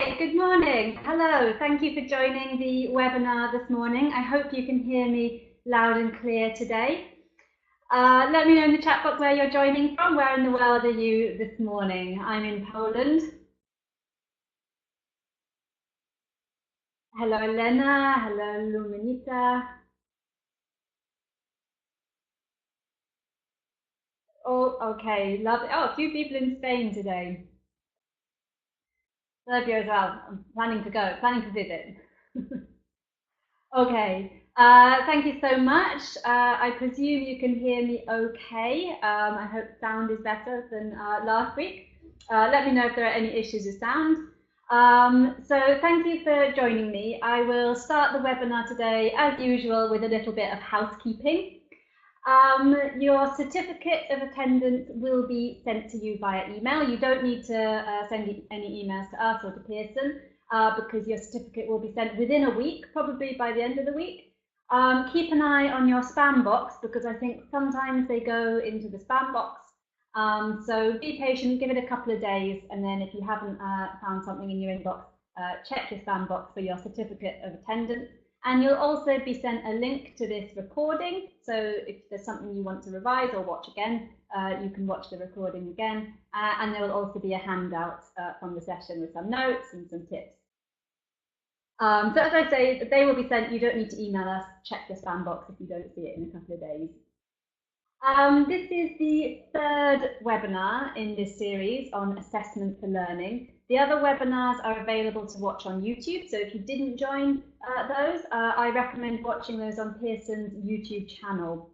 Hi, good morning. Hello, thank you for joining the webinar this morning. I hope you can hear me loud and clear today. Let me know in the chat box where you're joining from. Where in the world are you this morning? I'm in Poland. Hello, Elena. Hello, Luminita. Oh, okay, lovely. Oh, a few people in Spain today. Serbia as well. I'm planning to go, planning to visit. Okay, thank you so much. I presume you can hear me okay. I hope sound is better than last week. Let me know if there are any issues with sound. So thank you for joining me. I will start the webinar today, as usual, with a little bit of housekeeping. Your certificate of attendance will be sent to you via email. You don't need to send any emails to us or to Pearson. Because your certificate will be sent within a week, probably by the end of the week. Keep an eye on your spam box because I think sometimes they go into the spam box. So be patient, give it a couple of days, and then if you haven't found something in your inbox, check your spam box for your certificate of attendance. And you'll also be sent a link to this recording. So if there's something you want to revise or watch again, you can watch the recording again. And there will also be a handout from the session with some notes and some tips. So as I say, they will be sent. You don't need to email us. Check your spam box if you don't see it in a couple of days. This is the third webinar in this series on assessment for learning. The other webinars are available to watch on YouTube. So if you didn't join those, I recommend watching those on Pearson's YouTube channel.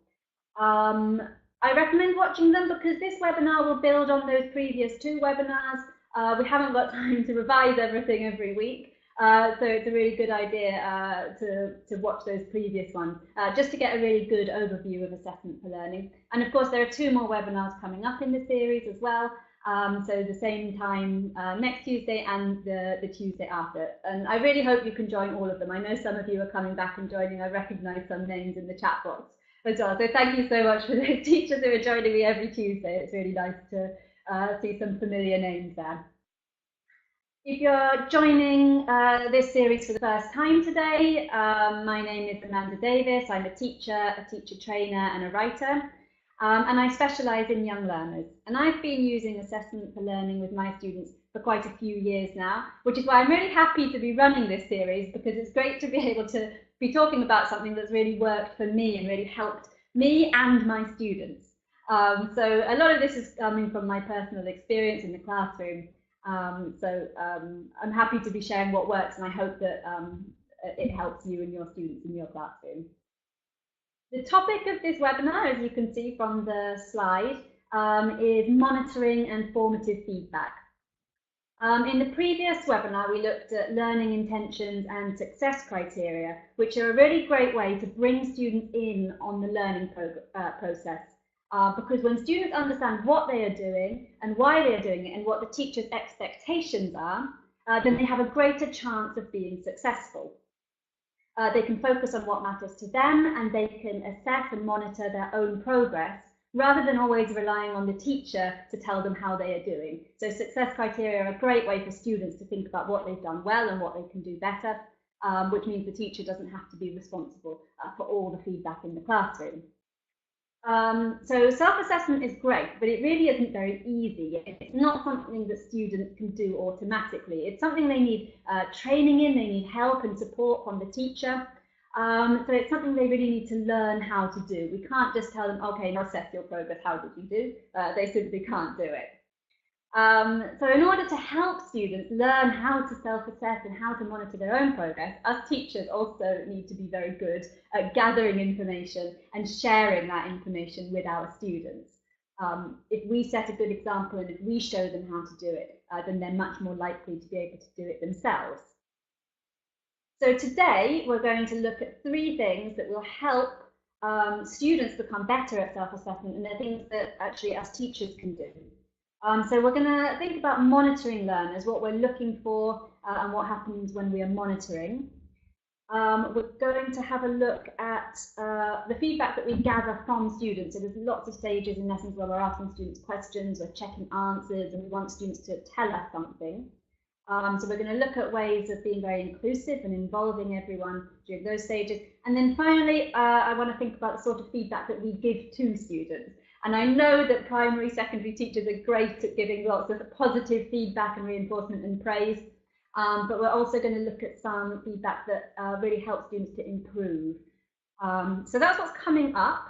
I recommend watching them because this webinar will build on those previous two webinars. We haven't got time to revise everything every week. So it's a really good idea to watch those previous ones, just to get a really good overview of assessment for learning. And of course, there are two more webinars coming up in the series as well. So the same time next Tuesday and the Tuesday after. And I really hope you can join all of them. I know some of you are coming back and joining. I recognize some names in the chat box as well. So thank you so much for those teachers who are joining me every Tuesday. It's really nice to see some familiar names there. If you're joining this series for the first time today, my name is Amanda Davies. I'm a teacher trainer and a writer, and I specialise in young learners. And I've been using assessment for learning with my students for quite a few years now, which is why I'm really happy to be running this series, because it's great to be able to be talking about something that's really worked for me and really helped me and my students. So a lot of this is coming from my personal experience in the classroom. I'm happy to be sharing what works, and I hope that it helps you and your students in your classroom. The topic of this webinar, as you can see from the slide, is monitoring and formative feedback. In the previous webinar, we looked at learning intentions and success criteria, which are a really great way to bring students in on the learning process. Because when students understand what they are doing and why they are doing it and what the teacher's expectations are, then they have a greater chance of being successful. They can focus on what matters to them, and they can assess and monitor their own progress rather than always relying on the teacher to tell them how they are doing. So success criteria are a great way for students to think about what they've done well and what they can do better, which means the teacher doesn't have to be responsible for all the feedback in the classroom. So self-assessment is great, but it really isn't very easy. It's not something that students can do automatically. It's something they need training in, they need help and support from the teacher. So it's something they really need to learn how to do. We can't just tell them, okay, now assess your progress, how did you do? They simply can't do it. So in order to help students learn how to self-assess and how to monitor their own progress, us teachers also need to be very good at gathering information and sharing that information with our students. If we set a good example and if we show them how to do it, then they're much more likely to be able to do it themselves. So today we're going to look at 3 things that will help students become better at self-assessment, and they're things that actually us teachers can do. So we're going to think about monitoring learners, what we're looking for, and what happens when we are monitoring. We're going to have a look at the feedback that we gather from students. So there's lots of stages in lessons where we're asking students questions, we're checking answers, and we want students to tell us something. So we're going to look at ways of being very inclusive and involving everyone during those stages. And then finally, I want to think about the sort of feedback that we give to students. And I know that primary, secondary teachers are great at giving lots of positive feedback and reinforcement and praise. But we're also going to look at some feedback that really helps students to improve. So that's what's coming up.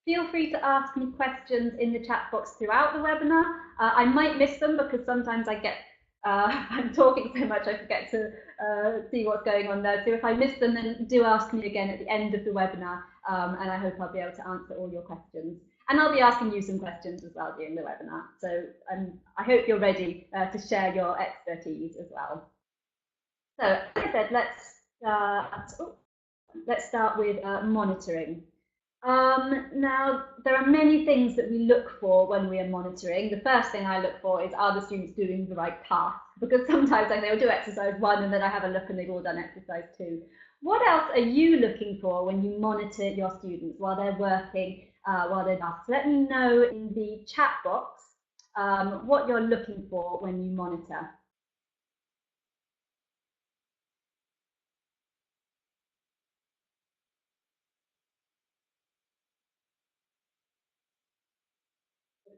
Feel free to ask me questions in the chat box throughout the webinar. I might miss them because sometimes I get, I'm talking so much I forget to see what's going on there. So if I miss them, then do ask me again at the end of the webinar, and I hope I'll be able to answer all your questions. And I'll be asking you some questions as well during the webinar. So I hope you're ready to share your expertise as well. So as I said, let's start with monitoring. Now, there are many things that we look for when we are monitoring. The first thing I look for is, are the students doing the right task? Because sometimes I say, I'll do exercise 1 and then I have a look and they've all done exercise 2. What else are you looking for when you monitor your students while they're working, while they're tasks? Let me know in the chat box what you're looking for when you monitor.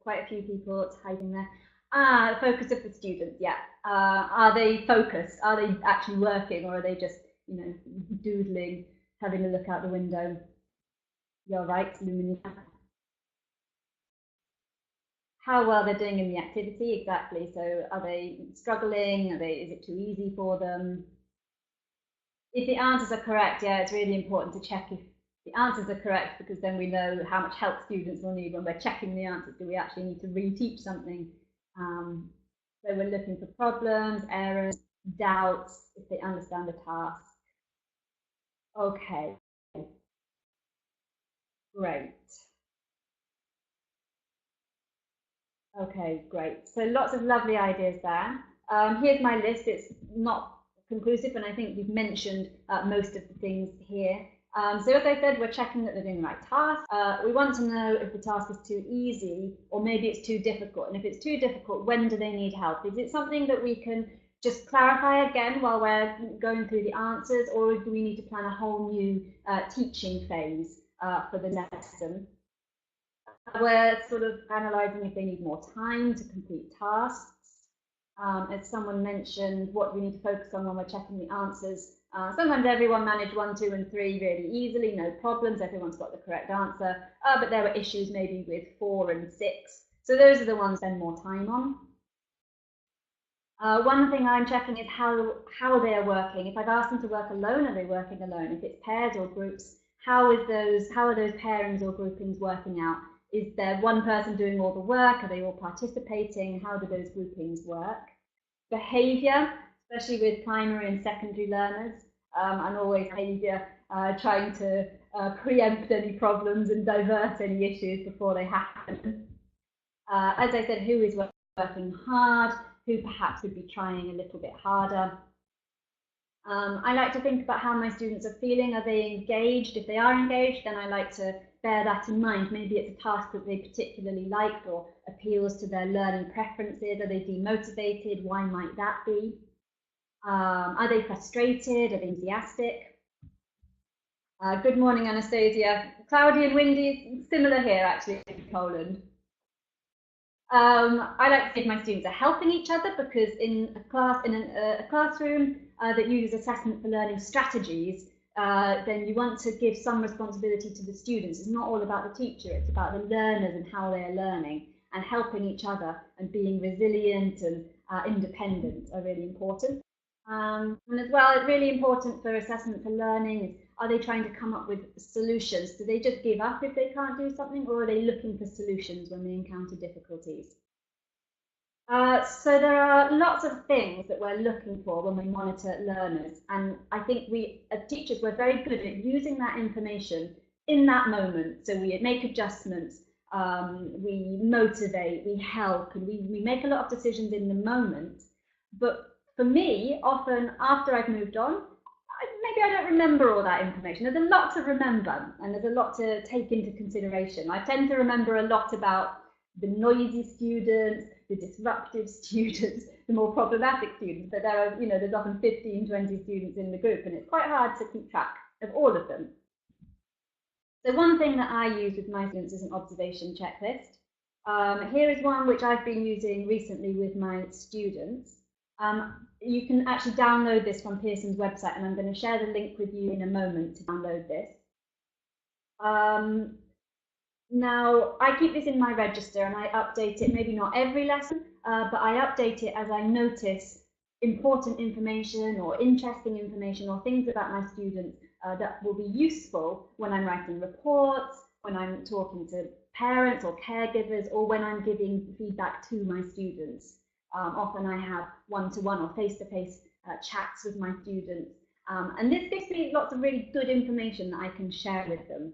Quite a few people typing there. The focus of the students, yeah. Are they focused? Are they actually working, or are they just, you know, doodling, having a look out the window? You're right, Luminia. How well they're doing in the activity, exactly. So are they struggling? Is it too easy for them? If the answers are correct, yeah, it's really important to check if the answers are correct, because then we know how much help students will need when we're checking the answers. Do we actually need to reteach something? So we're looking for problems, errors, doubts, if they understand the task. Okay, great. Okay, great. So lots of lovely ideas there. Here's my list. It's not conclusive, and I think we've mentioned most of the things here. So as I said, we're checking that they're doing the right task. We want to know if the task is too easy or maybe it's too difficult. And if it's too difficult, when do they need help? Is it something that we can just clarify again while we're going through the answers, or do we need to plan a whole new teaching phase for the lesson? We're sort of analysing if they need more time to complete tasks. As someone mentioned, what we need to focus on when we're checking the answers. Sometimes everyone managed 1, 2, and 3 really easily, no problems, everyone's got the correct answer, but there were issues maybe with 4 and 6. So those are the ones to spend more time on. One thing I'm checking is how they are working. If I've asked them to work alone, are they working alone? If it's pairs or groups, how are those pairings or groupings working out? Is there one person doing all the work? Are they all participating? How do those groupings work? Behaviour, especially with primary and secondary learners. I'm always behaviour, trying to preempt any problems and divert any issues before they happen. As I said, who is working hard? Who perhaps would be trying a little bit harder? I like to think about how my students are feeling. Are they engaged? If they are engaged, then I like to bear that in mind. Maybe it's a task that they particularly liked or appeals to their learning preferences. Are they demotivated? Why might that be? Are they frustrated? Are they enthusiastic? Good morning, Anastasia. Cloudy and windy, similar here actually in Poland. I like to see if my students are helping each other, because in a classroom that uses assessment for learning strategies, then you want to give some responsibility to the students. It's not all about the teacher, it's about the learners and how they're learning, and helping each other and being resilient and independent are really important. And as well, it's really important for assessment for learning is, are they trying to come up with solutions? Do they just give up if they can't do something, or are they looking for solutions when they encounter difficulties? So there are lots of things that we're looking for when we monitor learners, and I think we, as teachers, we're very good at using that information in that moment. So we make adjustments, we motivate, we help, and we make a lot of decisions in the moment. But for me, often after I've moved on, maybe I don't remember all that information. There's a lot to remember, and there's a lot to take into consideration. I tend to remember a lot about the noisy students, the disruptive students, the more problematic students. But there are, there's often 15, 20 students in the group, and it's quite hard to keep track of all of them. So one thing that I use with my students is an observation checklist. Here is one which I've been using recently with my students. You can actually download this from Pearson's website, and I'm going to share the link with you in a moment to download this. Now, I keep this in my register and I update it, maybe not every lesson, but I update it as I notice important information or interesting information or things about my students that will be useful when I'm writing reports, when I'm talking to parents or caregivers, or when I'm giving feedback to my students. Often I have one-to-one or face-to-face chats with my students, and this gives me lots of really good information that I can share with them.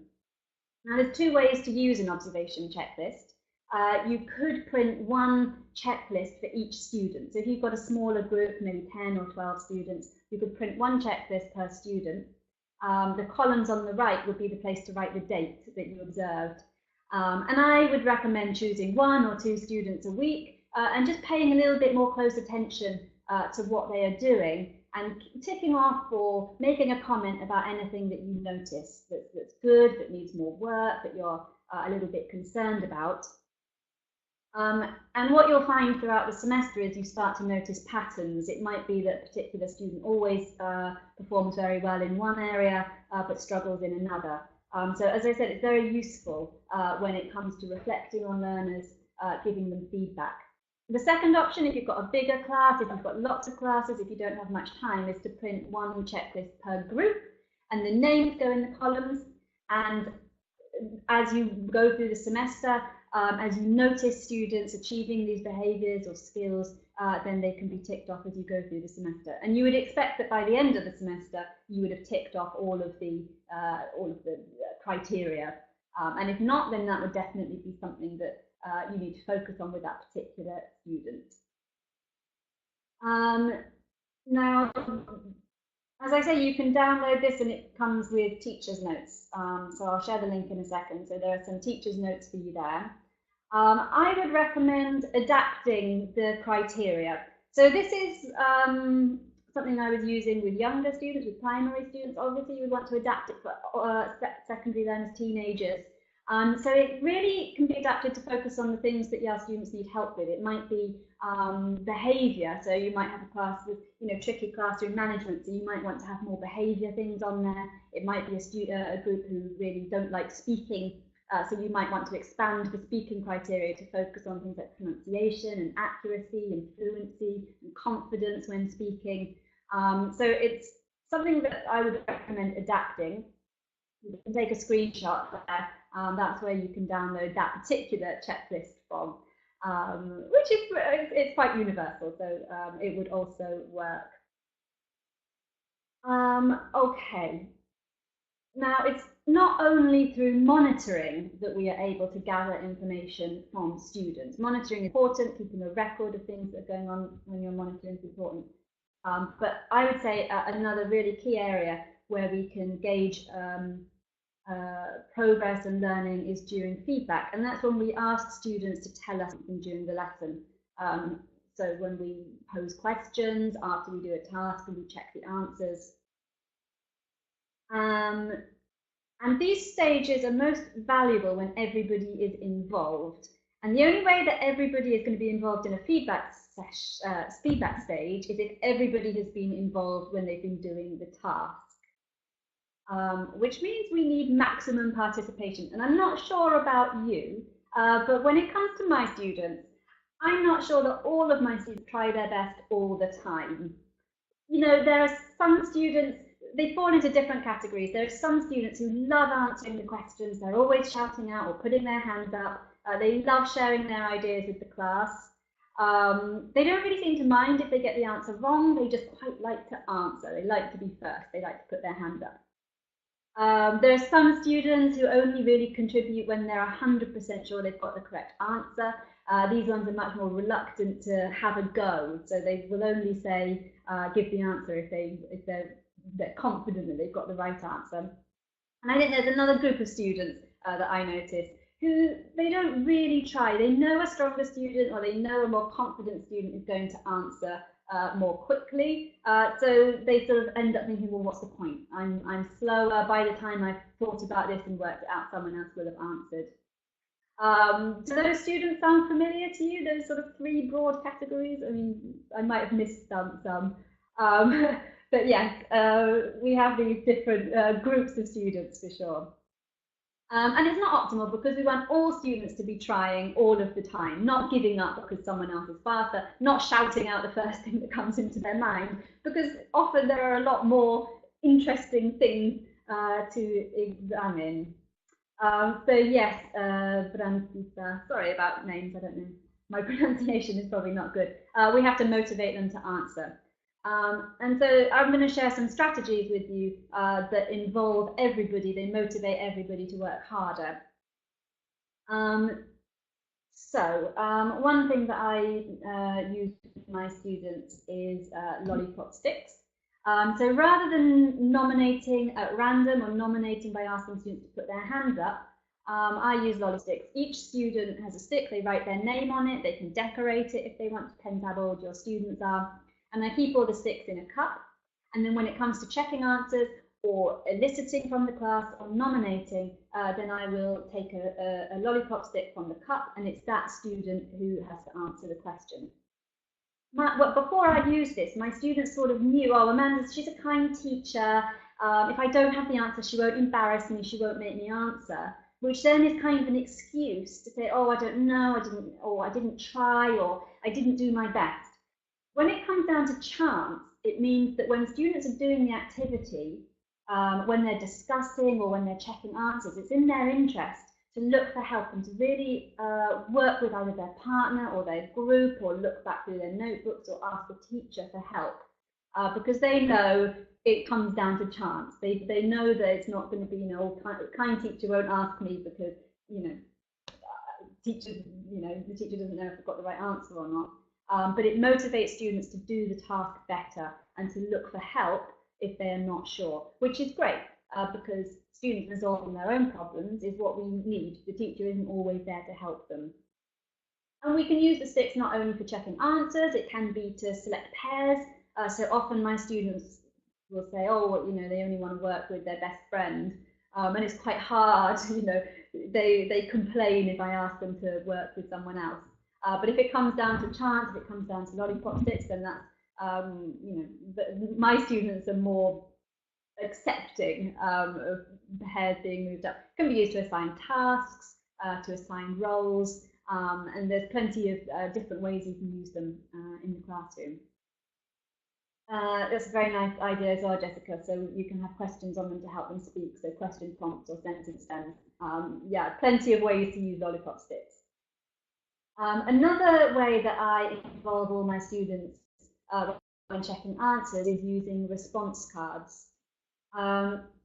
Now, there's two ways to use an observation checklist. You could print one checklist for each student. So if you've got a smaller group, maybe 10 or 12 students, you could print one checklist per student. The columns on the right would be the place to write the date that you observed. And I would recommend choosing 1 or 2 students a week and just paying a little bit more close attention to what they are doing, and ticking off or making a comment about anything that you notice that's good, that needs more work, that you're a little bit concerned about. And what you'll find throughout the semester is you start to notice patterns. It might be that a particular student always performs very well in one area, but struggles in another. So as I said, it's very useful when it comes to reflecting on learners, giving them feedback. The second option, if you've got a bigger class, if you've got lots of classes, if you don't have much time, is to print one checklist per group, and the names go in the columns. And as you go through the semester, as you notice students achieving these behaviours or skills, then they can be ticked off as you go through the semester. And you would expect that by the end of the semester, you would have ticked off all of the criteria. And if not, then that would definitely be something that you need to focus on with that particular student. Now, as I say, you can download this and it comes with teacher's notes. So I'll share the link in a second. So there are some teacher's notes for you there. I would recommend adapting the criteria. So this is something I was using with younger students, with primary students. Obviously, you would want to adapt it for secondary learners, teenagers. So it really can be adapted to focus on the things that your students need help with. It might be behaviour, so you might have a class with tricky classroom management, so you might want to have more behaviour things on there. It might be a group who really don't like speaking, so you might want to expand the speaking criteria to focus on things like pronunciation and accuracy and fluency and confidence when speaking. So it's something that I would recommend adapting. You can take a screenshot there. That's where you can download that particular checklist from, which is it's quite universal, so it would also work. Okay. Now, it's not only through monitoring that we are able to gather information from students. Monitoring is important, keeping a record of things that are going on when you're monitoring is important. But I would say another really key area where we can gauge progress and learning is during feedback, and that's when we ask students to tell us something during the lesson. So when we pose questions, after we do a task, and we check the answers. And these stages are most valuable when everybody is involved. And the only way that everybody is going to be involved in a feedback stage is if everybody has been involved when they've been doing the task. Which means we need maximum participation. And I'm not sure about you, but when it comes to my students, I'm not sure that all of my students try their best all the time. There are some students, they fall into different categories. There are some students who love answering the questions. They're always shouting out or putting their hands up. They love sharing their ideas with the class. They don't really seem to mind if they get the answer wrong. They just quite like to answer. They like to be first. They like to put their hand up. There are some students who only really contribute when they're 100% sure they've got the correct answer. These ones are much more reluctant to have a go, so they will only say give the answer if they're confident that they've got the right answer. And I think there's another group of students that I notice who they don't really try. They know a stronger student or they know a more confident student is going to answer more quickly. So they sort of end up thinking, well, what's the point? I'm slower. By the time I've thought about this and worked it out, someone else will have answered. Do those students sound familiar to you? Those sort of three broad categories? I mean, I might have missed some. But yes, we have these different groups of students for sure. And it's not optimal because we want all students to be trying all of the time, not giving up because someone else is faster, not shouting out the first thing that comes into their mind, because often there are a lot more interesting things to examine. So yes, Brandzisa, sorry about names, I don't know. My pronunciation is probably not good. We have to motivate them to answer. And so I'm going to share some strategies with you that involve everybody. They motivate everybody to work harder. One thing that I use with my students is lollipop sticks. So rather than nominating at random or nominating by asking students to put their hands up, I use lolly sticks. Each student has a stick, they write their name on it, they can decorate it if they want, depends how old your students are. And I keep all the sticks in a cup. And then when it comes to checking answers or eliciting from the class or nominating, then I will take a lollipop stick from the cup, and it's that student who has to answer the question. Before I used this, my students sort of knew, oh, Amanda, she's a kind teacher. If I don't have the answer, she won't embarrass me, she won't make me answer, which then is kind of an excuse to say, oh, I don't know, I didn't try, or I didn't do my best. When it comes down to chance, it means that when students are doing the activity, when they're discussing or when they're checking answers, it's in their interest to look for help and to really work with either their partner or their group, or look back through their notebooks or ask the teacher for help, because they know it comes down to chance. They know that it's not going to be, you know, kind teacher won't ask me because, you know, the teacher doesn't know if I've got the right answer or not. But it motivates students to do the task better and to look for help if they're not sure, which is great because students resolving their own problems is what we need. The teacher isn't always there to help them. And we can use the sticks not only for checking answers, it can be to select pairs. So often my students will say, oh, well, you know, they only want to work with their best friend. And it's quite hard, you know, they complain if I ask them to work with someone else. But if it comes down to chance, if it comes down to lollipop sticks, then that's, you know, my students are more accepting of pairs being moved up. It can be used to assign tasks, to assign roles, and there's plenty of different ways you can use them in the classroom. That's a very nice idea as well, Jessica. So you can have questions on them to help them speak. So question prompts or sentence stems. Yeah, plenty of ways to use lollipop sticks. Another way that I involve all my students when checking answers is using response cards.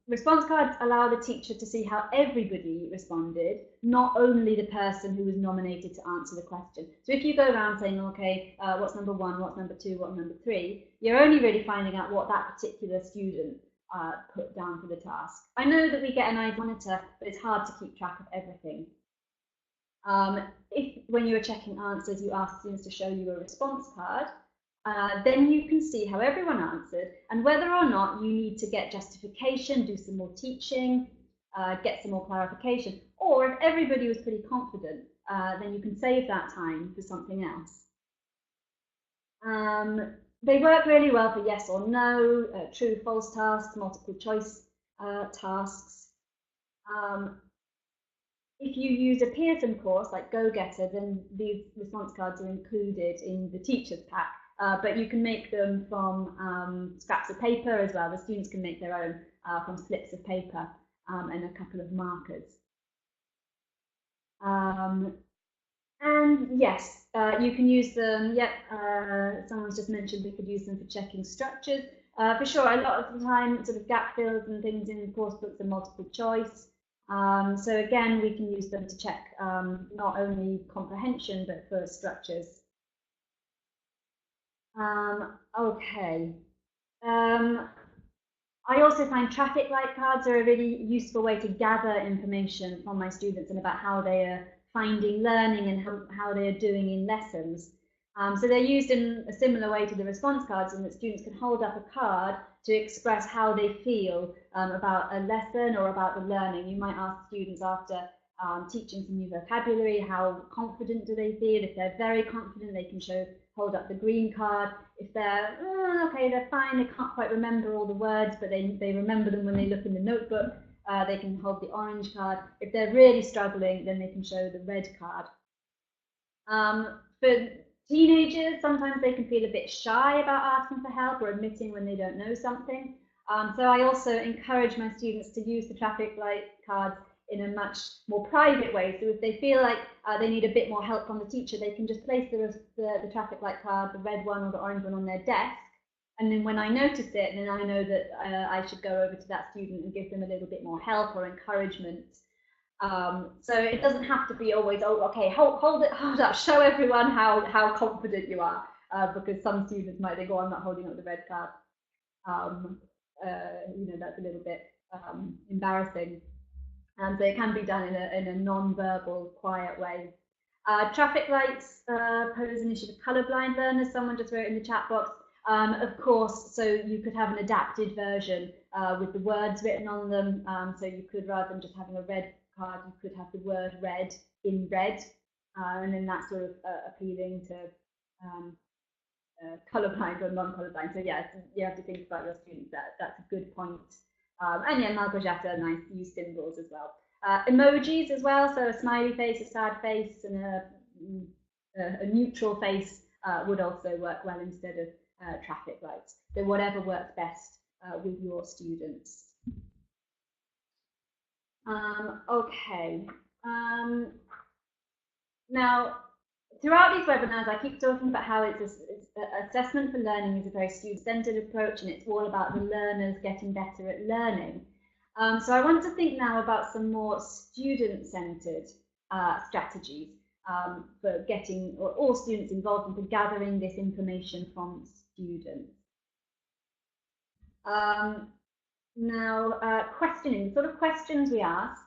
Response cards allow the teacher to see how everybody responded, not only the person who was nominated to answer the question. So if you go around saying, okay, what's number one, what's number two, what's number three, you're only really finding out what that particular student put down for the task. I know that we get an ID monitor, but it's hard to keep track of everything. If when you were checking answers, you asked students to show you a response card, then you can see how everyone answered and whether or not you need to get justification, do some more teaching, get some more clarification, or if everybody was pretty confident, then you can save that time for something else. They work really well for yes or no, true, false tasks, multiple choice tasks. If you use a Pearson course like Go-Getter, then these response cards are included in the teacher's pack. But you can make them from scraps of paper as well. The students can make their own from slips of paper and a couple of markers. And yes, you can use them. Yep, someone's just mentioned we could use them for checking structures. For sure, a lot of the time, sort of gap fills and things in course books are multiple choice. So again, we can use them to check not only comprehension, but for structures. Okay. I also find traffic light cards are a really useful way to gather information from my students and about how they are finding learning and how they are doing in lessons. So they're used in a similar way to the response cards, in that students can hold up a card to express how they feel about a lesson or about the learning. You might ask students after teaching some new vocabulary, how confident do they feel? If they're very confident, they can hold up the green card. If they're, okay, they're fine, they can't quite remember all the words, but they remember them when they look in the notebook, they can hold the orange card. If they're really struggling, then they can show the red card. For teenagers, sometimes they can feel a bit shy about asking for help or admitting when they don't know something. So I also encourage my students to use the traffic light cards in a much more private way. So if they feel like they need a bit more help from the teacher, they can just place the traffic light card, the red one or the orange one, on their desk. And then when I notice it, then I know that I should go over to that student and give them a little bit more help or encouragement. So it doesn't have to be always, oh, okay, hold up, show everyone how confident you are, because some students might think, oh, I'm not holding up the red card. That's a little bit embarrassing. So it can be done in a non-verbal, quiet way. Traffic lights pose an issue for colourblind learners. Someone just wrote in the chat box. Of course, so you could have an adapted version with the words written on them. So you could, rather than just having a red card, you could have the word red in red, and then that's sort of appealing to colourblind or non-colourblind. So yeah, you have to think about your students. That's a good point. And yeah, Malgorzata, nice, use symbols as well. Emojis as well, so a smiley face, a sad face, and a neutral face would also work well instead of traffic lights. So whatever works best with your students. Okay. Now, throughout these webinars, I keep talking about how assessment for learning is a very student-centered approach, and it's all about the learners getting better at learning. So I want to think now about some more student-centered strategies for getting all students involved and for gathering this information from students. Now, questioning, the sort of questions we ask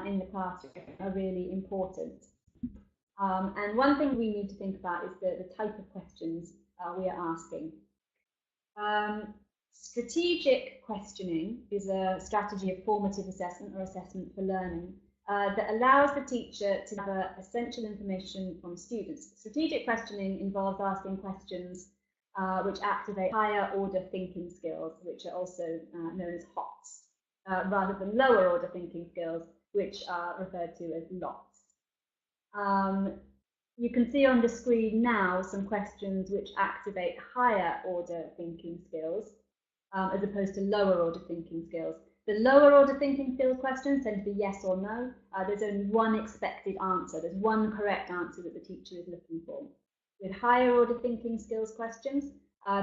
in the classroom are really important. And one thing we need to think about is the type of questions we are asking. Strategic questioning is a strategy of formative assessment or assessment for learning that allows the teacher to gather essential information from students. Strategic questioning involves asking questions which activate higher order thinking skills, which are also known as HOTS, rather than lower order thinking skills, which are referred to as LOTS. You can see on the screen now some questions which activate higher order thinking skills as opposed to lower order thinking skills. The lower order thinking skills questions tend to be yes or no. There's only one expected answer. There's one correct answer that the teacher is looking for. With higher order thinking skills questions,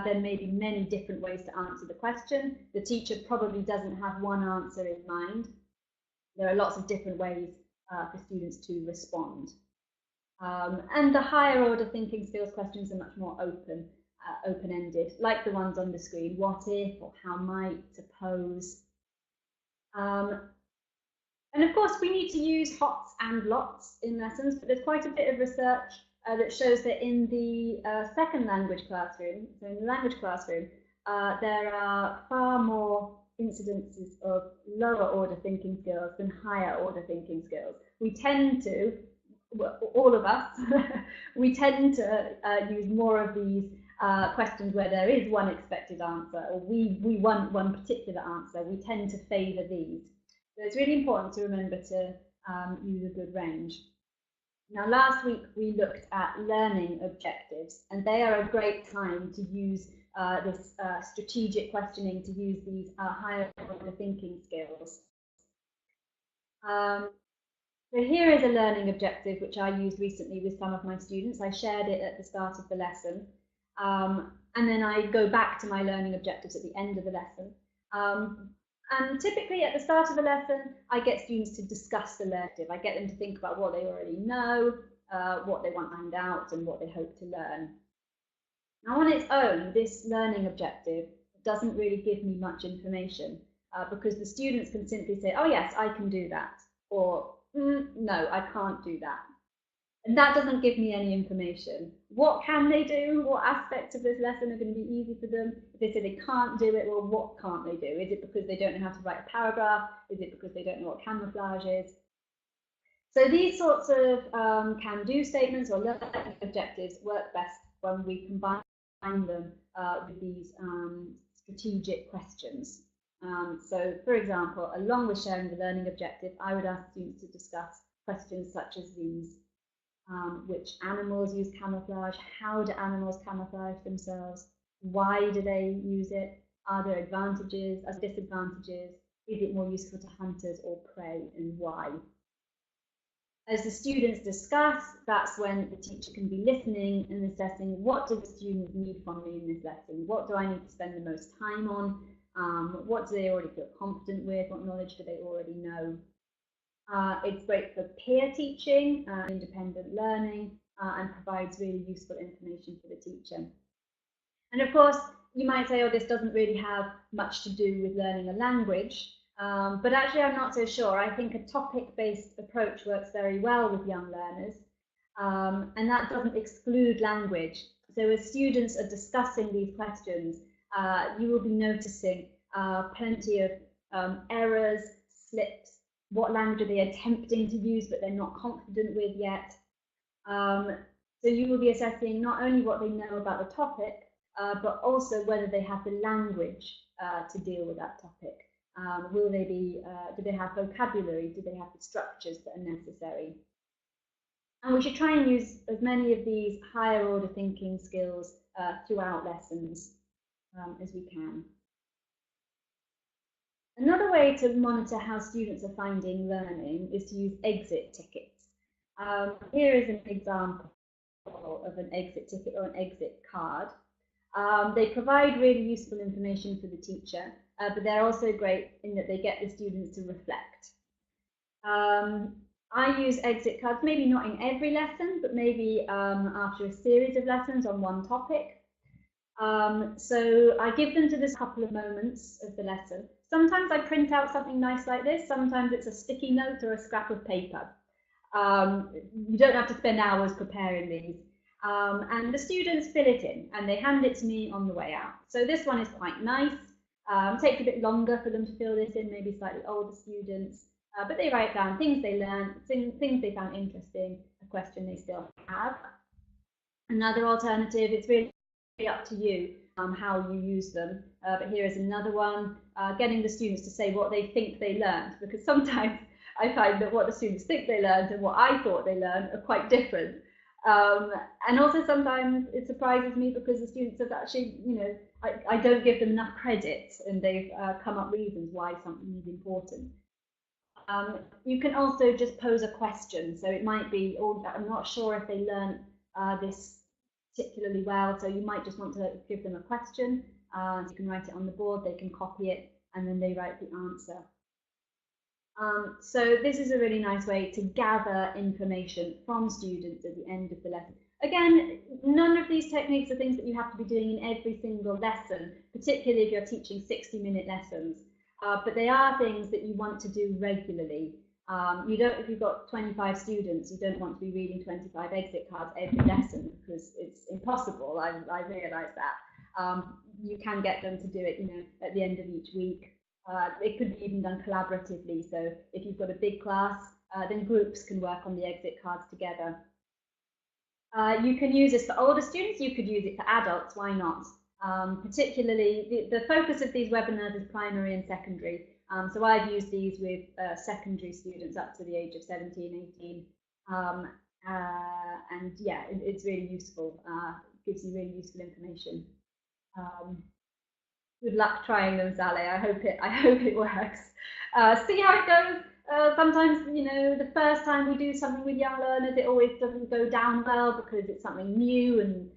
there may be many different ways to answer the question. The teacher probably doesn't have one answer in mind. There are lots of different ways for students to respond. And the higher order thinking skills questions are much more open-ended, like the ones on the screen. What if, or how might, suppose. And of course, we need to use HOTS and LOTS in lessons, but there's quite a bit of research that shows that in the second language classroom, so in the language classroom, there are far more incidences of lower order thinking skills than higher order thinking skills. We tend to, all of us, we tend to use more of these questions where there is one expected answer, or we want one particular answer. We tend to favour these. So it's really important to remember to use a good range. Now, last week we looked at learning objectives, and they are a great time to use this strategic questioning, to use these higher order thinking skills. So here is a learning objective which I used recently with some of my students. I shared it at the start of the lesson, and then I go back to my learning objectives at the end of the lesson. And typically at the start of the lesson, I get students to discuss the learning. I get them to think about what they already know, what they want to find out, and what they hope to learn. Now, on its own, this learning objective doesn't really give me much information. because the students can simply say, oh yes, I can do that, or no, I can't do that. And that doesn't give me any information. What can they do? What aspects of this lesson are going to be easy for them? If they say they can't do it, well, what can't they do? Is it because they don't know how to write a paragraph? Is it because they don't know what camouflage is? So these sorts of can-do statements or learning objectives work best when we combine them with these strategic questions. So, for example, along with sharing the learning objective, I would ask students to discuss questions such as these. Which animals use camouflage? How do animals camouflage themselves? Why do they use it? Are there advantages or disadvantages? Is it more useful to hunters or prey, and why? As the students discuss, that's when the teacher can be listening and assessing what do the students need from me in this lesson? What do I need to spend the most time on? What do they already feel confident with? What knowledge do they already know? It's great for peer teaching, independent learning, and provides really useful information for the teacher. And of course, you might say, oh, this doesn't really have much to do with learning a language, but actually I'm not so sure. I think a topic-based approach works very well with young learners, and that doesn't exclude language. So as students are discussing these questions, you will be noticing plenty of errors, slips. What language are they attempting to use but they're not confident with yet? So you will be assessing not only what they know about the topic, but also whether they have the language to deal with that topic. Will they be? Do they have vocabulary? Do they have the structures that are necessary? And we should try and use as many of these higher order thinking skills throughout lessons as we can. Another way to monitor how students are finding learning is to use exit tickets. Here is an example of an exit ticket or an exit card. They provide really useful information for the teacher, but they're also great in that they get the students to reflect. I use exit cards, maybe not in every lesson, but maybe after a series of lessons on one topic. So I give them to this couple of moments of the lesson. Sometimes I print out something nice like this. Sometimes it's a sticky note or a scrap of paper. You don't have to spend hours preparing these. And the students fill it in and they hand it to me on the way out. So this one is quite nice. Takes a bit longer for them to fill this in, maybe slightly older students. But they write down things they learned, things they found interesting, a question they still have. Another alternative, it's really up to you how you use them. But here is another one, getting the students to say what they think they learned, because sometimes I find that what the students think they learned and what I thought they learned are quite different. And also sometimes it surprises me because the students have actually, I don't give them enough credit and they've come up with reasons why something is important. You can also just pose a question. So it might be, oh, I'm not sure if they learned this particularly well, so you might just want to give them a question. You can write it on the board, they can copy it, and then they write the answer. So this is a really nice way to gather information from students at the end of the lesson. Again, none of these techniques are things that you have to be doing in every single lesson, particularly if you're teaching 60-minute lessons, but they are things that you want to do regularly. If you've got 25 students, you don't want to be reading 25 exit cards every lesson because it's impossible. I realise that. You can get them to do it, at the end of each week. It could be even done collaboratively. So if you've got a big class, then groups can work on the exit cards together. You can use this for older students. You could use it for adults. Why not? Particularly, the focus of these webinars is primary and secondary. So I've used these with secondary students up to the age of 17, 18. And yeah, it's really useful. Gives you really useful information. Good luck trying them, Sally. I hope it works. See how it goes. Sometimes, the first time we do something with young learners, it always doesn't go down well because it's something new and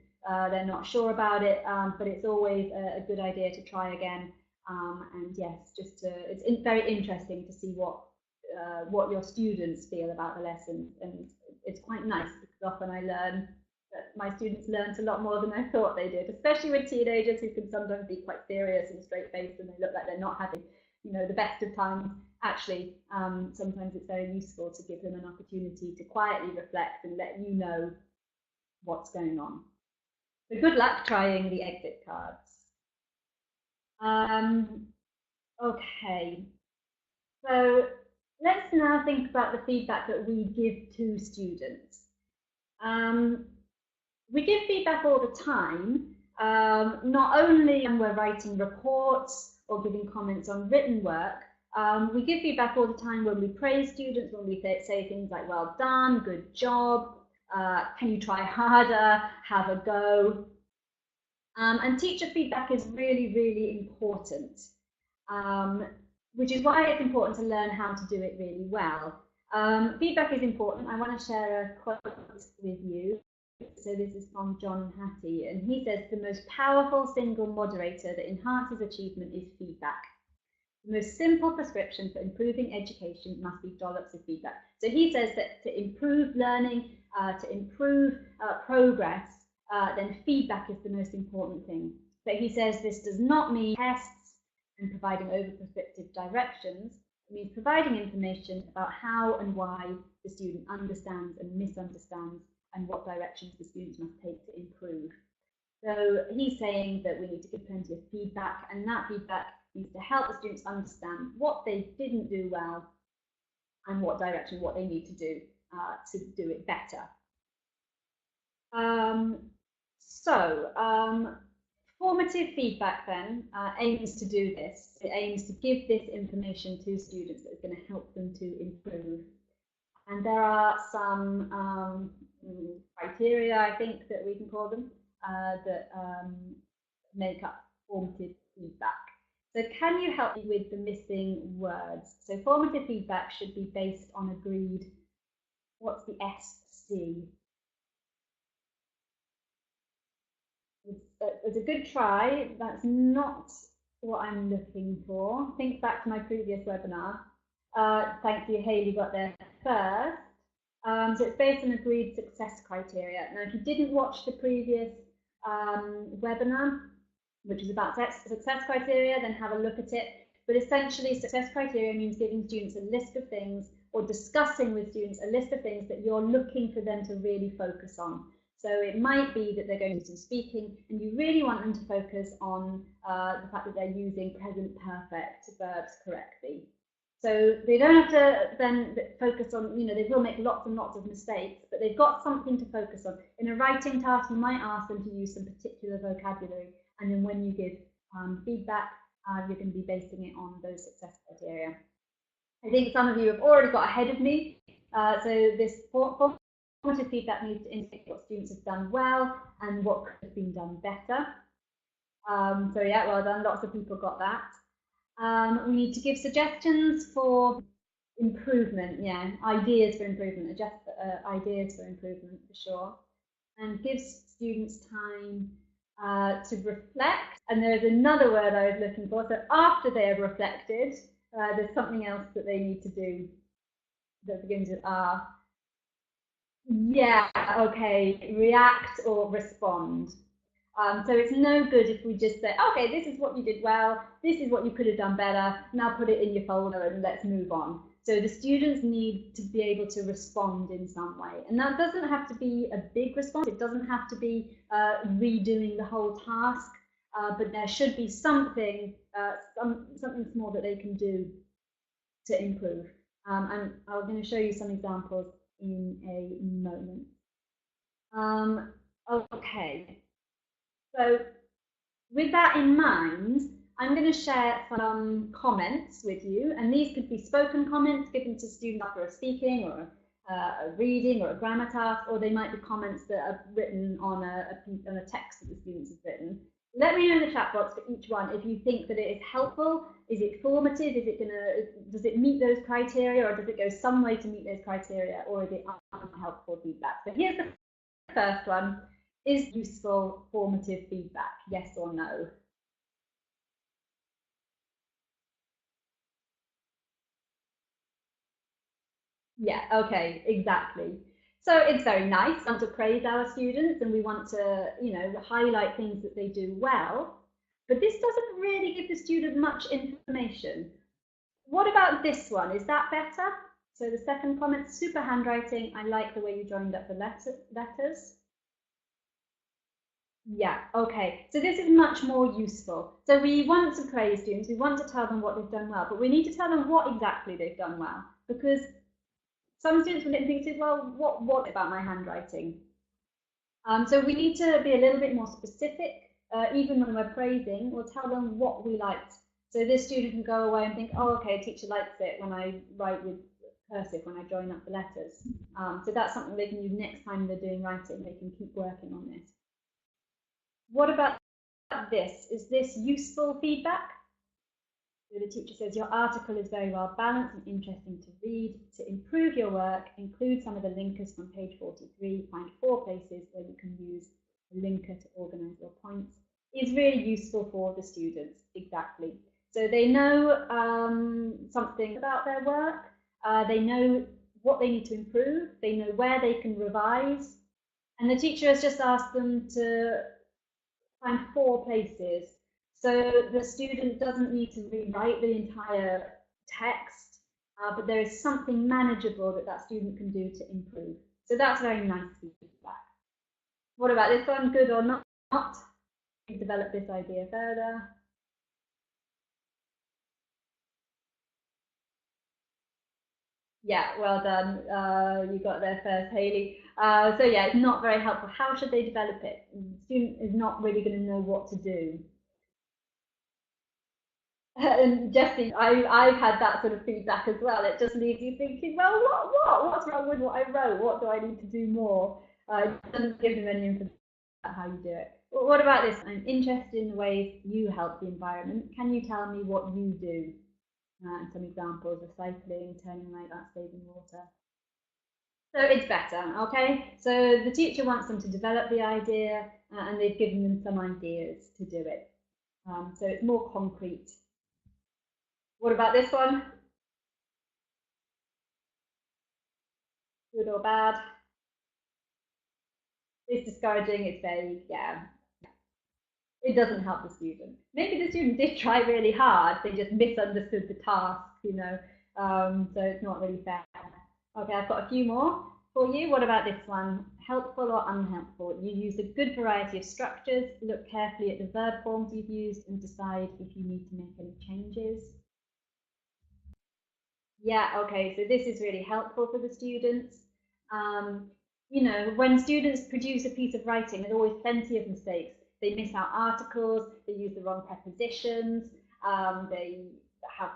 they're not sure about it. But it's always a good idea to try again. And yes, it's very interesting to see what your students feel about the lessons, and it's quite nice because often I learn that my students learned a lot more than I thought they did, especially with teenagers who can sometimes be quite serious and straight-faced and they look like they're not having the best of times. Actually, sometimes it's very useful to give them an opportunity to quietly reflect and let you know what's going on. So good luck trying the exit cards. Okay, so let's now think about the feedback that we give to students. We give feedback all the time, not only when we're writing reports or giving comments on written work. We give feedback all the time when we praise students, when we say things like, well done, good job, can you try harder, have a go. And teacher feedback is really, really important, which is why it's important to learn how to do it really well. Feedback is important. I want to share a quote with you. So this is from John Hattie, and he says, the most powerful single moderator that enhances achievement is feedback. The most simple prescription for improving education must be dollops of feedback. So he says that to improve learning, to improve progress, then feedback is the most important thing. But he says this does not mean tests and providing over-prescriptive directions. It means providing information about how and why the student understands and misunderstands and what directions the students must take to improve. So he's saying that we need to give plenty of feedback, and that feedback needs to help the students understand what they didn't do well and what direction, what they need to do it better. Formative feedback then aims to do this. It aims to give this information to students that is going to help them to improve. And there are some criteria, I think, that we can call them, that make up formative feedback. So can you help me with the missing words? So formative feedback should be based on agreed, what's the SC? It's a good try. That's not what I'm looking for. Think back to my previous webinar. Thank you, Hayley got there first. So it's based on agreed success criteria. Now, if you didn't watch the previous webinar, which is about success criteria, then have a look at it. But essentially, success criteria means giving students a list of things, or discussing with students a list of things that you're looking for them to really focus on. So it might be that they're going to do some speaking, and you really want them to focus on the fact that they're using present perfect verbs correctly. So they don't have to then focus on, they will make lots and lots of mistakes, but they've got something to focus on. In a writing task, you might ask them to use some particular vocabulary, and then when you give feedback, you're going to be basing it on those success criteria. I think some of you have already got ahead of me. So this formative feedback needs to indicate what students have done well and what could have been done better. So yeah, well done. Lots of people got that. We need to give suggestions for improvement. Yeah, ideas for improvement. Ideas for improvement for sure. And gives students time to reflect. And there's another word I was looking for. So after they have reflected, there's something else that they need to do that begins with R. Yeah, okay, react or respond. So it's no good if we just say, okay, this is what you did well, this is what you could have done better, now put it in your folder and let's move on. So the students need to be able to respond in some way. And that doesn't have to be a big response, it doesn't have to be redoing the whole task, but there should be something, something small that they can do to improve. And I'm going to show you some examples in a moment. Okay, so with that in mind, I'm going to share some comments with you, and these could be spoken comments given to students after a speaking or a reading or a grammar task, or they might be comments that are written on a text that the students have written. Let me know in the chat box for each one if you think that it is helpful, is it formative, does it meet those criteria, or does it go some way to meet those criteria, or is it unhelpful feedback? So here's the first one. Is useful formative feedback, yes or no? Yeah, okay, exactly. So it's very nice. We want to praise our students and we want to, highlight things that they do well. But this doesn't really give the student much information. What about this one? Is that better? So the second comment, super handwriting. I like the way you joined up the letters. Yeah, okay. So this is much more useful. So we want to praise students, we want to tell them what they've done well, but we need to tell them what exactly they've done well. Because some students will think, well, what about my handwriting? So we need to be a little bit more specific. Even when we're praising, we'll tell them what we liked. So this student can go away and think, oh, okay, teacher likes it when I write with cursive, when I join up the letters. So that's something they can use next time they're doing writing. They can keep working on this. What about this? Is this useful feedback? So the teacher says, your article is very well balanced and interesting to read. To improve your work, include some of the linkers from page 43. Find 4 places where you can use a linker to organize your points. Is really useful for the students, exactly. So they know something about their work. They know what they need to improve. They know where they can revise. And the teacher has just asked them to find 4 places. So the student doesn't need to rewrite the entire text, but there is something manageable that that student can do to improve. So that's very nice feedback. What about this one? Good or not? Develop this idea further. Yeah, well done. You got there first, Hayley. So yeah, it's not very helpful. How should they develop it? The student is not really going to know what to do. And Jessie, I've had that sort of feedback as well. It just leaves you thinking, well, what's wrong with what I wrote? What do I need to do more? It doesn't give them any information about how you do it. Well, what about this? I'm interested in the ways you help the environment. Can you tell me what you do? And some examples: recycling, turning light, that saving water. So it's better, okay? So the teacher wants them to develop the idea, and they've given them some ideas to do it. So it's more concrete. What about this one? Good or bad? It's discouraging, it's vague, yeah. It doesn't help the student. Maybe the student did try really hard, they just misunderstood the task, so it's not really fair. Okay, I've got a few more for you. What about this one? Helpful or unhelpful? You use a good variety of structures, look carefully at the verb forms you've used and decide if you need to make any changes. Yeah, okay, so this is really helpful for the students. When students produce a piece of writing, there's always plenty of mistakes. They miss out articles, they use the wrong prepositions, they have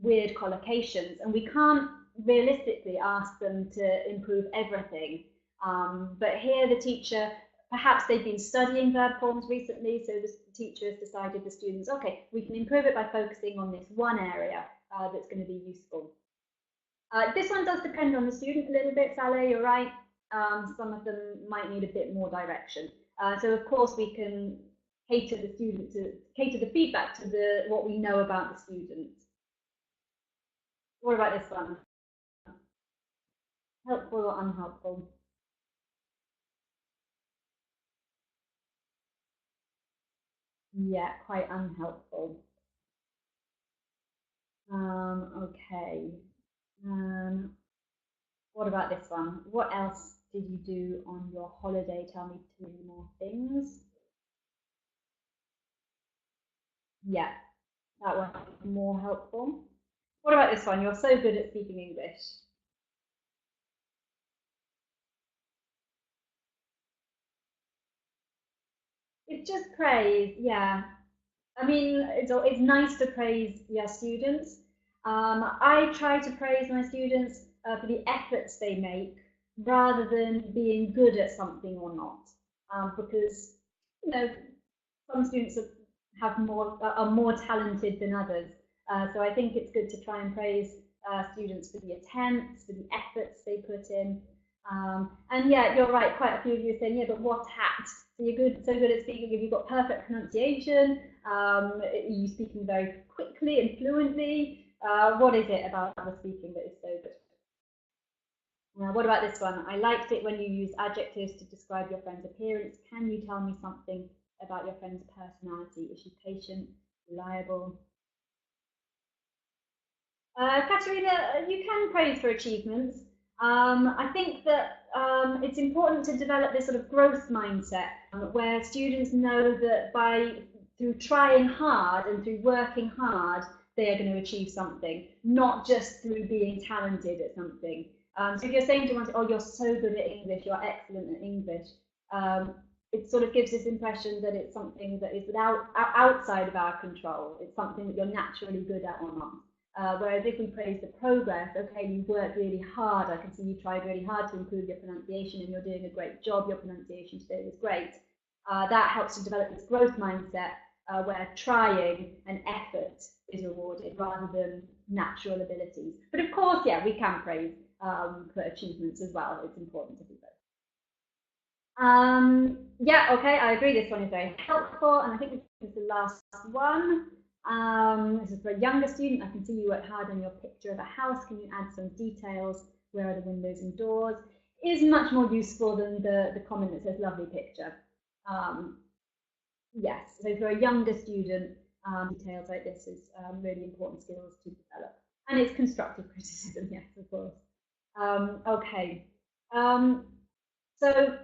weird collocations, and we can't realistically ask them to improve everything. But here the teacher, perhaps they've been studying verb forms recently, so the teacher has decided the students, okay, we can improve it by focusing on this one area that's going to be useful. This one does depend on the student a little bit, Saleh, you're right. Some of them might need a bit more direction. So of course we can cater the feedback to what we know about the student. What about this one? Helpful or unhelpful? Yeah, quite unhelpful. Okay. What about this one? What else did you do on your holiday? Tell me 2 more things. Yeah, that one more helpful. What about this one? You're so good at speaking English. It's just praise, yeah. I mean, it's nice to praise your students. I try to praise my students for the efforts they make rather than being good at something or not. Because, you know, some students are more talented than others. So I think it's good to try and praise students for the attempts, for the efforts they put in. And yeah, you're right. Quite a few of you are saying, yeah, but what hat? So you're so good at speaking. Have you got perfect pronunciation? Are you speaking very quickly and fluently? What is it about the speaking that is so good? What about this one? I liked it when you use adjectives to describe your friend's appearance. Can you tell me something about your friend's personality? Is she patient, reliable? Katerina, you can praise for achievements. I think that it's important to develop this sort of growth mindset where students know that through trying hard and through working hard, they are going to achieve something, not just through being talented at something. So if you're saying to one, oh, you're so good at English, you're excellent at English, it sort of gives this impression that it's something that is outside of our control. It's something that you're naturally good at or not. Whereas if we praise the progress, okay, you worked really hard, I can see you tried really hard to improve your pronunciation and you're doing a great job, your pronunciation today was great. That helps to develop this growth mindset where trying and effort is rewarded rather than natural abilities. But of course, yeah, we can praise for achievements as well. It's important to do both. Yeah, okay, I agree. This one is very helpful, and I think this is the last one. This is for a younger student. I can see you worked hard on your picture of a house. Can you add some details? Where are the windows and doors? Is much more useful than the comment that says lovely picture. Yes, so for a younger student, details like this is really important skills to develop. And it's constructive criticism, yes, of course. Okay. So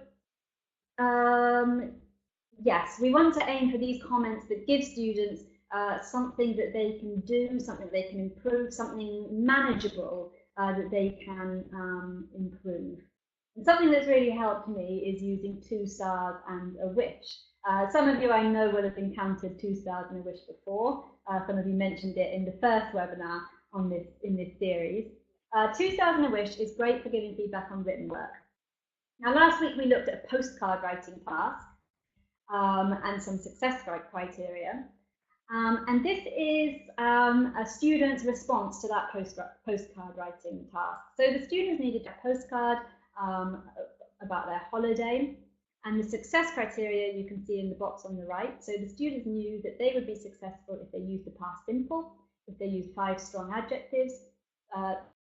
yes, we want to aim for these comments that give students something that they can do, something that they can improve, something manageable that they can improve. And something that's really helped me is using 2 stars and a wish. Some of you I know will have encountered 2 stars and a wish before. Some of you mentioned it in the first webinar in this series. 2 stars and a wish is great for giving feedback on written work. Now, last week we looked at a postcard writing task and some success criteria. And this is a student's response to that postcard writing task. So the students needed a postcard about their holiday, and the success criteria you can see in the box on the right. So the students knew that they would be successful if they used the past simple, if they used 5 strong adjectives,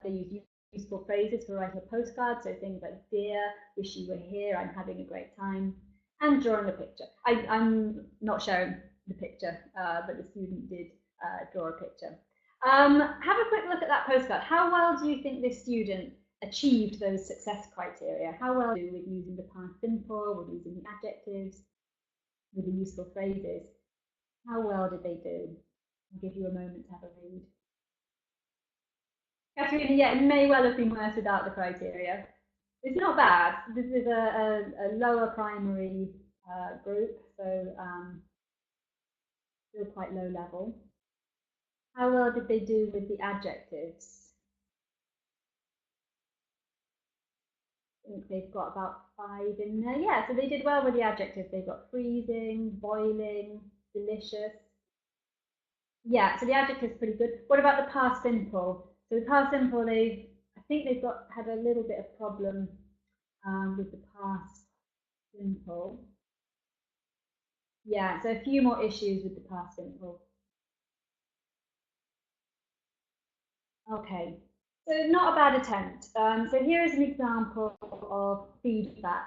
they used useful phrases for writing a postcard, so things like dear, wish you were here, I'm having a great time, and drawing a picture. I'm not showing the picture, but the student did draw a picture. Have a quick look at that postcard. How well do you think this student achieved those success criteria? How well do with using the past simple, with using the adjectives, with the useful phrases? How well did they do? I'll give you a moment to have a read. Katerina, yeah, it may well have been worse without the criteria. It's not bad. This is a lower primary group, so still quite low level. How well did they do with the adjectives? I think they've got about 5 in there. Yeah, so they did well with the adjectives. They've got freezing, boiling, delicious. Yeah, so the adjective is pretty good. What about the past simple? So the past simple, I think they've had a little bit of problem with the past simple. Yeah, so a few more issues with the past simple. Okay, so not a bad attempt. So here is an example of feedback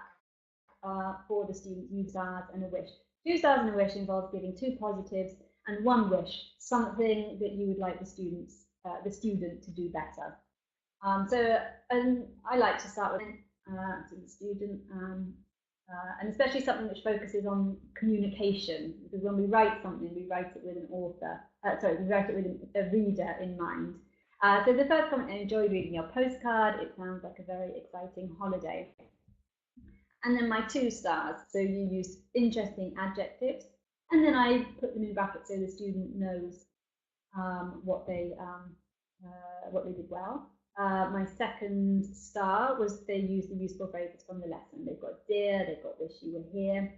for the students, 2 stars and a wish. 2 stars and a wish involves giving 2 positives and 1 wish, something that you would like the student to do better. I like to start with the student, and especially something which focuses on communication, because when we write something, we write it with an author. We write it with a reader in mind. So the first comment, I enjoyed reading your postcard. It sounds like a very exciting holiday. And then my 2 stars. So you use interesting adjectives, and then I put them in brackets so the student knows what they did well. My 2nd star was they used the useful phrases from the lesson. They've got dear, they've got wish you were here.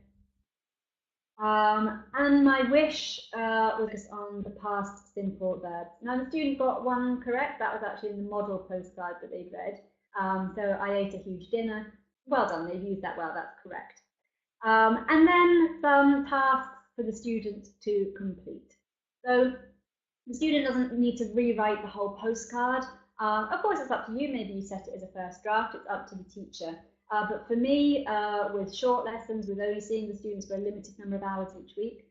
And my wish was on the past simple verbs. Now the student got 1 correct. That was actually in the model postcard that they'd read. So I ate a huge dinner. Well done, they've used that well, that's correct. And then some tasks for the student to complete. So the student doesn't need to rewrite the whole postcard. Of course, it's up to you. Maybe you set it as a first draft. It's up to the teacher. But for me, with short lessons, with only seeing the students for a limited number of hours each week,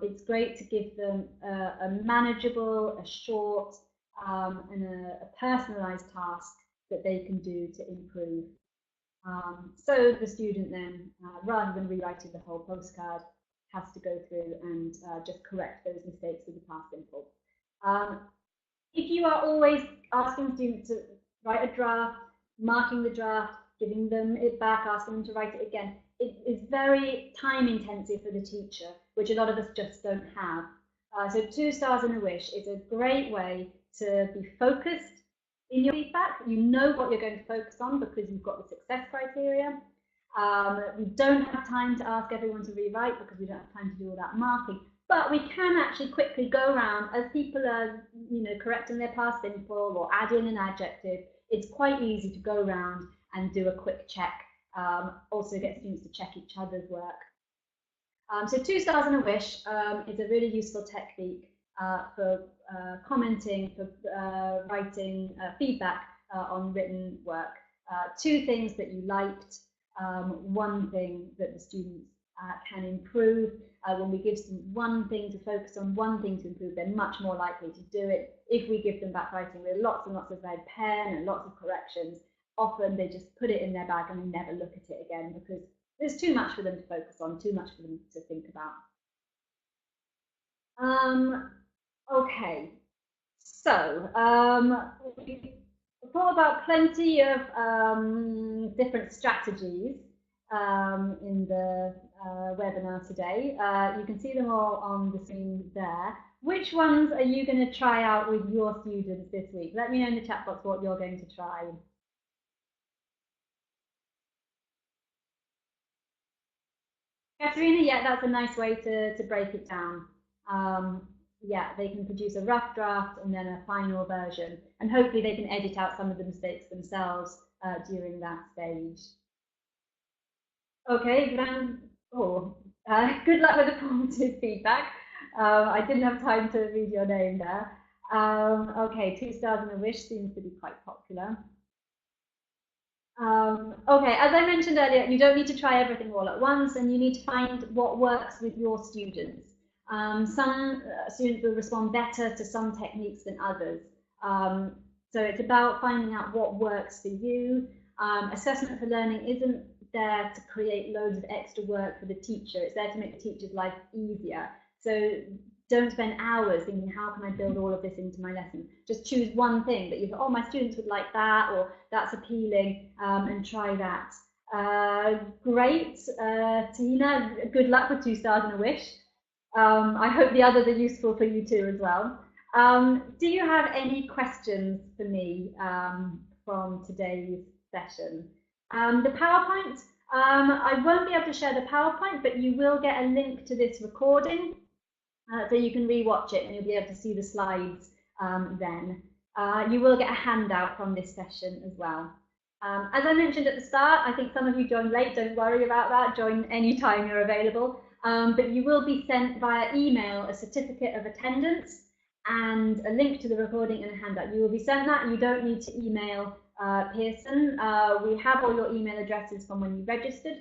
it's great to give them a manageable, a short, and a personalised task that they can do to improve. So the student then, rather than rewriting the whole postcard, has to go through and just correct those mistakes with the past simple. If you are always asking students to write a draft, marking the draft, giving them it back, asking them to write it again, it is very time intensive for the teacher, which a lot of us just don't have. So 2 stars and a wish is a great way to be focused in your feedback. You know what you're going to focus on because you've got the success criteria. We don't have time to ask everyone to rewrite because we don't have time to do all that marking. But we can actually quickly go around as people are, correcting their past simple or adding an adjective. It's quite easy to go around and do a quick check. Also get students to check each other's work. So 2 stars and a wish is a really useful technique for commenting, for writing feedback on written work. 2 things that you liked, 1 thing that the students can improve. When we give them 1 thing to focus on, 1 thing to improve, they're much more likely to do it. If we give them back writing with lots and lots of red pen and lots of corrections, often they just put it in their bag and they never look at it again because there's too much for them to focus on, too much for them to think about. Okay, so we thought about plenty of different strategies in the webinar today. You can see them all on the screen there. Which ones are you going to try out with your students this week? Let me know in the chat box what you're going to try. Katerina, yeah, that's a nice way to break it down. Yeah, they can produce a rough draft and then a final version, and hopefully they can edit out some of the mistakes themselves during that stage. Okay, good luck with the formative feedback. I didn't have time to read your name there. Okay, 2 stars and a wish seems to be quite popular. Okay, as I mentioned earlier, you don't need to try everything all at once, and you need to find what works with your students. Some students will respond better to some techniques than others. So it's about finding out what works for you. Assessment for learning isn't there to create loads of extra work for the teacher. It's there to make the teacher's life easier. So don't spend hours thinking, how can I build all of this into my lesson? Just choose 1 thing that you thought, oh, my students would like that, or that's appealing, and try that. Great, Tina, good luck with 2 stars and a wish. I hope the others are useful for you too as well. Do you have any questions for me from today's session? The PowerPoint, I won't be able to share the PowerPoint, but you will get a link to this recording. So you can rewatch it and you'll be able to see the slides then. You will get a handout from this session as well. As I mentioned at the start, I think some of you joined late, don't worry about that, join anytime you're available. But you will be sent via email a certificate of attendance and a link to the recording and a handout. You will be sent that, you don't need to email Pearson. We have all your email addresses from when you registered,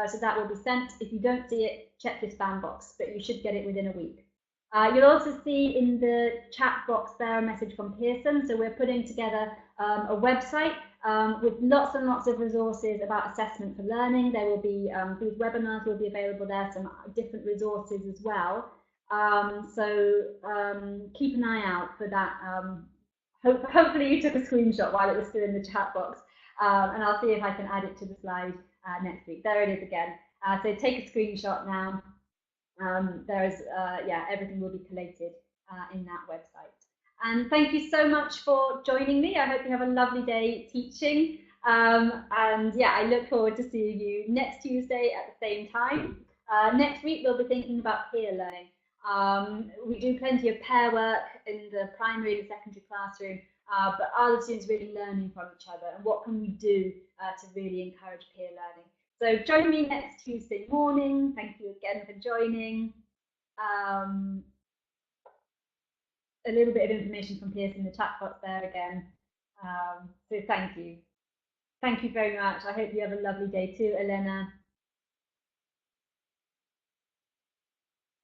so that will be sent. If you don't see it, check the spam box, but you should get it within a week. You'll also see in the chat box there a message from Pearson. So we're putting together a website with lots and lots of resources about assessment for learning. There will be, these webinars will be available there, some different resources as well. So keep an eye out for that. Hopefully you took a screenshot while it was still in the chat box. And I'll see if I can add it to the slide next week. There it is again. So take a screenshot now. Everything will be collated in that website. And thank you so much for joining me. I hope you have a lovely day teaching. I look forward to seeing you next Tuesday at the same time. Next week, we'll be thinking about peer learning. We do plenty of pair work in the primary and secondary classroom, but are the students really learning from each other? And what can we do to really encourage peer learning? So join me next Tuesday morning. Thank you again for joining. A little bit of information from Pearson in the chat box there again. So thank you. Thank you very much. I hope you have a lovely day too, Elena.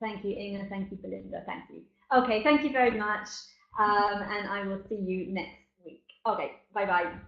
Thank you, Inga. Thank you, Belinda. Thank you. Okay, thank you very much. And I will see you next week. Okay, bye-bye.